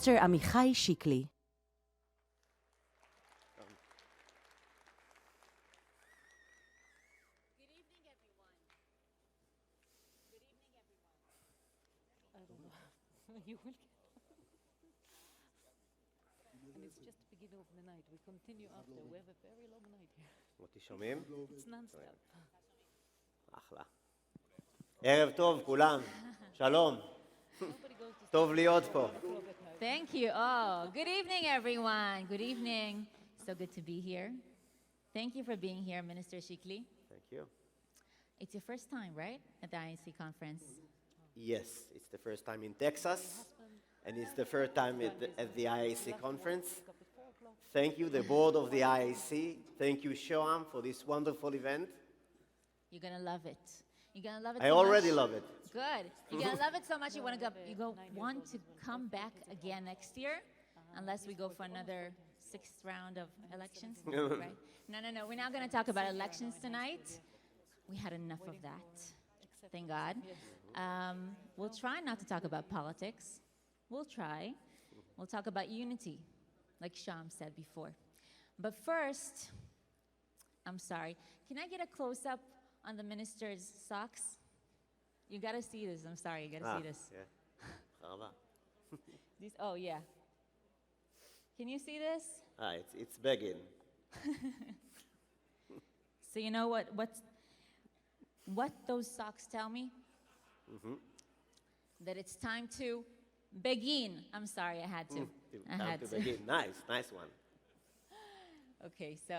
Minister Amichai Chikli. You will get. And it's just the beginning of the night. We continue after. We have a very long night here. אותי שומעים? It's non-stop. אחלה. ערב טוב כולם, שלום, טוב להיות פה. Thank you. Oh, good evening, everyone. Good evening. So good to be here. Thank you for being here, Minister Chikli. Thank you. It's your first time, right, at the IAC conference? Yes, it's the first time in Texas, and it's the first time at the IAC conference. Thank you, the board of the IAC. Thank you, Shoam, for this wonderful event. You're going to love it. You're going to love it I so already much. love it. Good. You're going to love it so much you want to come back again next year, unless we go for another sixth round of elections, right? No. We're not going to talk about elections tonight. We had enough of that. Thank God. We'll try not to talk about politics. We'll try. We'll talk about unity, like Sham said before. But first, I'm sorry, can I get a close-up on the minister's socks? You gotta see this. I'm sorry, you gotta see this. Yeah. Oh, yeah. Can you see this? It's begging. So you know what those socks tell me? That it's time to begin. I'm sorry, I had to. Time to begin. Nice one. Okay, so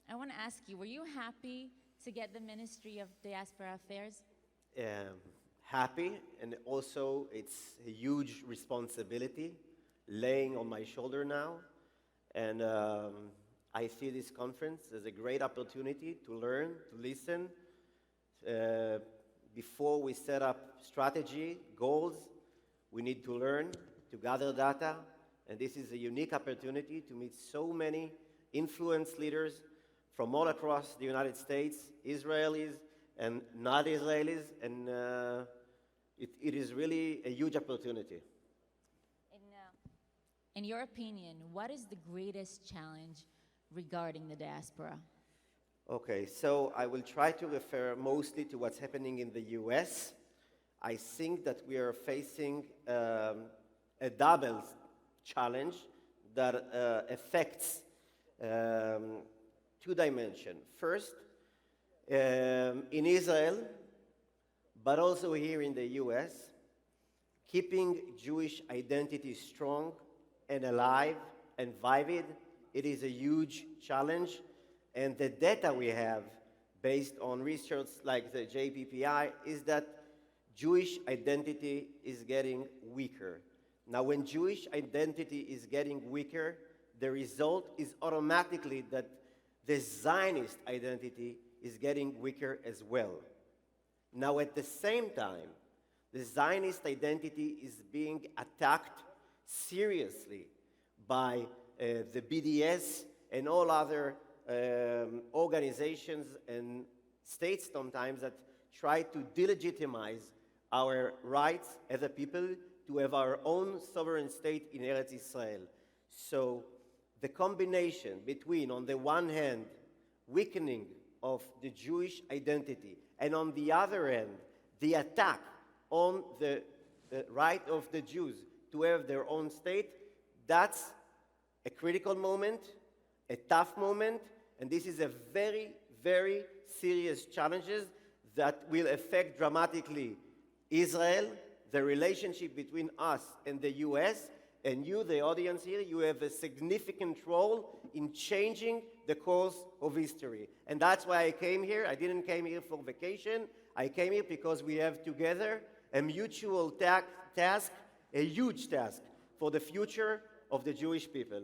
I want to ask you, were you happy to get the Ministry of Diaspora Affairs? Happy, and also it's a huge responsibility laying on my shoulder now. And I see this conference as a great opportunity to learn, to listen. Before we set up strategy, goals, we need to learn, to gather data, and this is a unique opportunity to meet so many influence leaders from all across the United States, Israelis and not Israelis, and it is really a huge opportunity. In your opinion, what is the greatest challenge regarding the diaspora? Okay, so I will try to refer mostly to what's happening in the US. I think that we are facing a double challenge that affects two dimensions. First, in Israel, but also here in the US, keeping Jewish identity strong and alive and vivid, it is a huge challenge. And the data we have, based on research like the JPPI, is that Jewish identity is getting weaker. Now, when Jewish identity is getting weaker, the result is automatically that the Zionist identity is getting weaker as well. Now, at the same time, the Zionist identity is being attacked seriously by the BDS and all other organizations and states sometimes that try to delegitimize our rights as a people to have our own sovereign state in Eretz Israel. So the combination between, on the one hand, weakening of the Jewish identity, and on the other hand, the attack on the right of the Jews to have their own state, that's a critical moment, a tough moment, and this is a very, very serious challenge that will affect dramatically Israel, the relationship between us and the US, and you, the audience here, you have a significant role in changing the course of history. And that's why I came here. I didn't come here for vacation. I came here because we have together a mutual task, a huge task for the future of the Jewish people.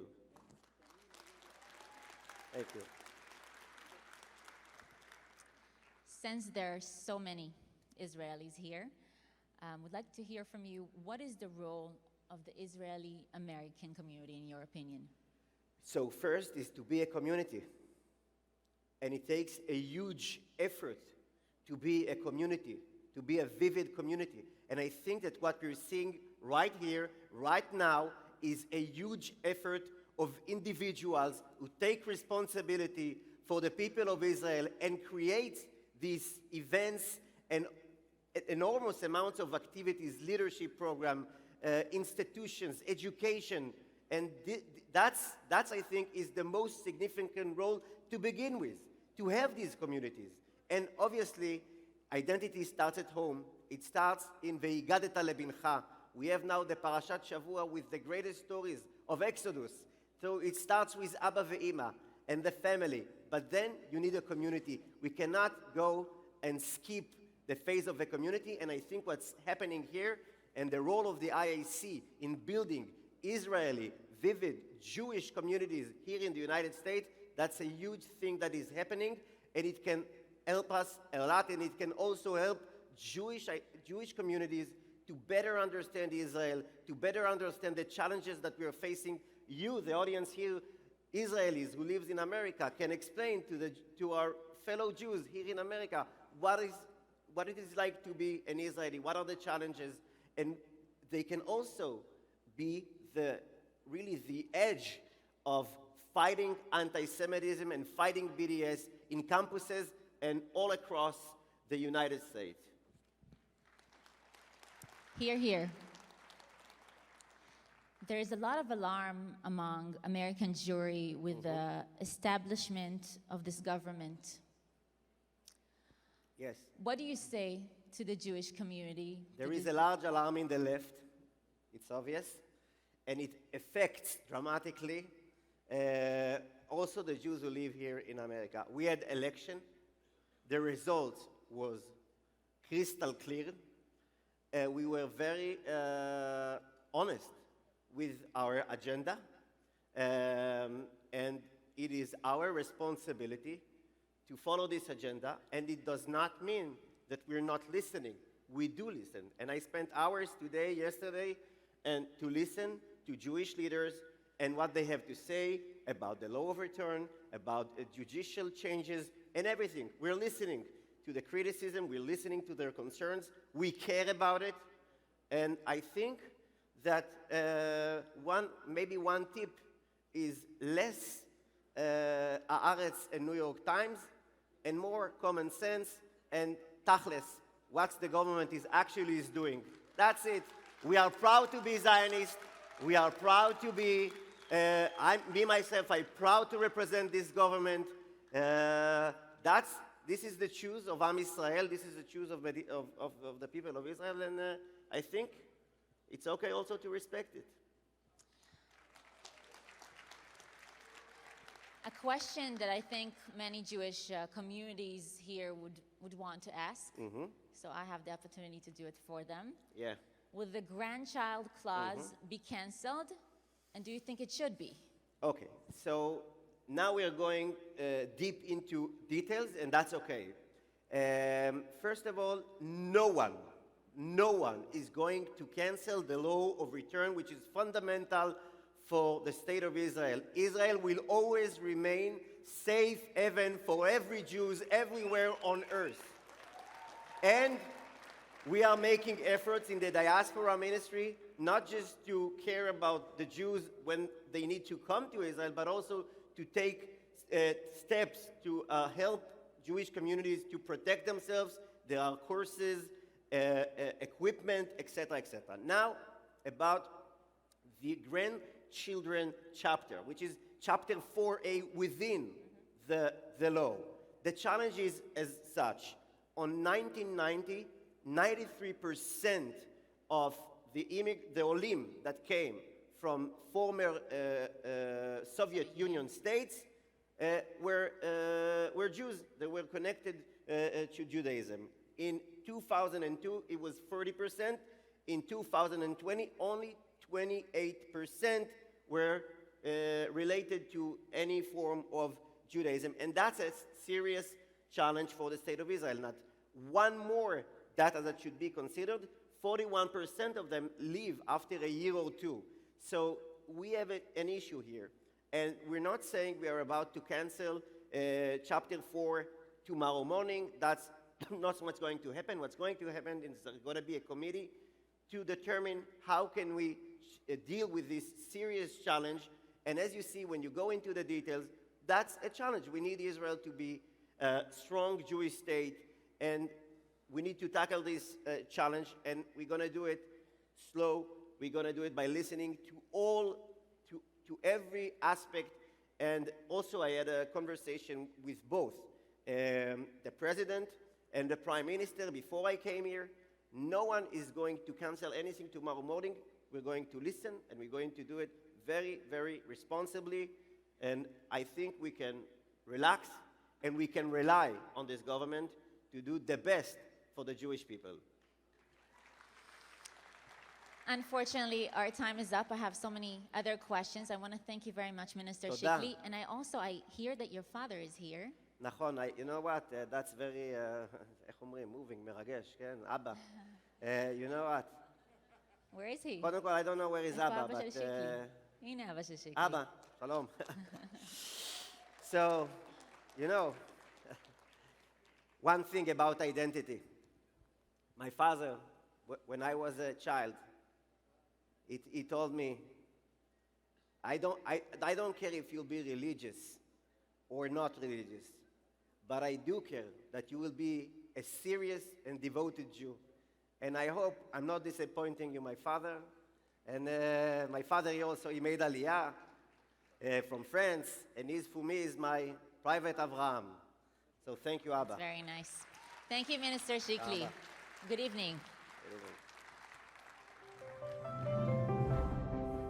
Thank you. Since there are so many Israelis here, we'd like to hear from you. What is the role of the Israeli-American community, in your opinion? So first is to be a community. And it takes a huge effort to be a community, to be a vivid community. And I think that what we're seeing right here, right now is a huge effort of individuals who take responsibility for the people of Israel and create these events and enormous amounts of activities, leadership program, institutions, education, and that's, I think, is the most significant role to begin with, to have these communities. And obviously, identity starts at home. It starts in Ve'igadeta lebincha. We have now the Parashat Shavua with the greatest stories of Exodus. So it starts with Abba ve'ima and the family. But then you need a community. We cannot go and skip the phase of the community. And I think what's happening here and the role of the IAC in building Israeli, vivid, Jewish communities here in the United States, that's a huge thing that is happening. And it can help us a lot. And it can also help Jewish communities to better understand Israel, to better understand the challenges that we are facing. You, the audience here, Israelis who lives in America, can explain to our fellow Jews here in America what it is like to be an Israeli, what are the challenges, and they can also be really the edge of fighting anti-Semitism and fighting BDS in campuses and all across the United States. Hear, hear. There is a lot of alarm among American Jewry with the establishment of this government. Yes. What do you say to the Jewish community? There is a large alarm in the left, it's obvious, and it affects dramatically also the Jews who live here in America. We had election. The result was crystal clear. We were very honest with our agenda, and it is our responsibility to follow this agenda, and it does not mean that we're not listening. We do listen, and I spent hours yesterday, and to listen to Jewish leaders and what they have to say about the law of return, about judicial changes, and everything. We're listening to the criticism, we're listening to their concerns, we care about it, and I think that maybe one tip is less Haaretz and New York Times and more common sense and tachlis, what the government is doing. That's it. We are proud to be Zionist. We are proud to be, I'm proud to represent this government. This is the choice of Am Israel. This is the choice of the people of Israel, and I think it's okay also to respect it. A question that I think many Jewish communities here would want to ask, so I have the opportunity to do it for them. Yeah. Will the grandchild clause be canceled, and do you think it should be? Okay, so now we are going deep into details, and that's okay. First of all, no one is going to cancel the law of return, which is fundamental for the state of Israel. Israel will always remain safe haven for every Jew everywhere on earth. And we are making efforts in the Diaspora ministry, not just to care about the Jews when they need to come to Israel, but also to take steps to help Jewish communities to protect themselves. There are courses, equipment, etc., etc. Now, about the grandchildren chapter, which is chapter 4a within the law. The challenge is as such. On 1990, 93% of the Olim that came from former Soviet Union states were Jews. They were connected to Judaism. In 2002, it was 40%. In 2020, only 28% were related to any form of Judaism. And that's a serious challenge for the state of Israel. Not one more data that should be considered. 41% of them leave after a year or two. So we have an issue here. And we're not saying we are about to cancel chapter 4 tomorrow morning. That's not what's going to happen. What's going to happen is there's going to be a committee to determine how can we deal with this serious challenge. And as you see, when you go into the details, that's a challenge. We need Israel to be a strong Jewish state, and we need to tackle this challenge, and we're going to do it slow. We're going to do it by listening to every aspect. And also, I had a conversation with both the president and the prime minister before I came here. No one is going to cancel anything tomorrow morning. We're going to listen, and we're going to do it very, very responsibly. And I think we can relax, and we can rely on this government to do the best for the Jewish people. Unfortunately, our time is up. I have so many other questions. I want to thank you very much, Minister Toda. Chikli. And I hear that your father is here. נכון, you know what, that's very, איך אומרים, moving, מרגש, כן, אבא. You know what, Where is he? קודם כל, I don't know where is איפה אבא, אבא של but, שיקלי? הנה אבא של שיקלי. אבא, שלום. So, you know, one thing about identity. My father, when I was a child, he told me, I don't care if you'll be religious or not religious, but I do care that you will be a serious and devoted Jew. And I hope I'm not disappointing you, my father. And my father, he made Aliyah from France, and for me, is my private Avraham. So thank you, Abba. Very nice. Thank you, Minister Shikli. Abba. Good evening. Good evening.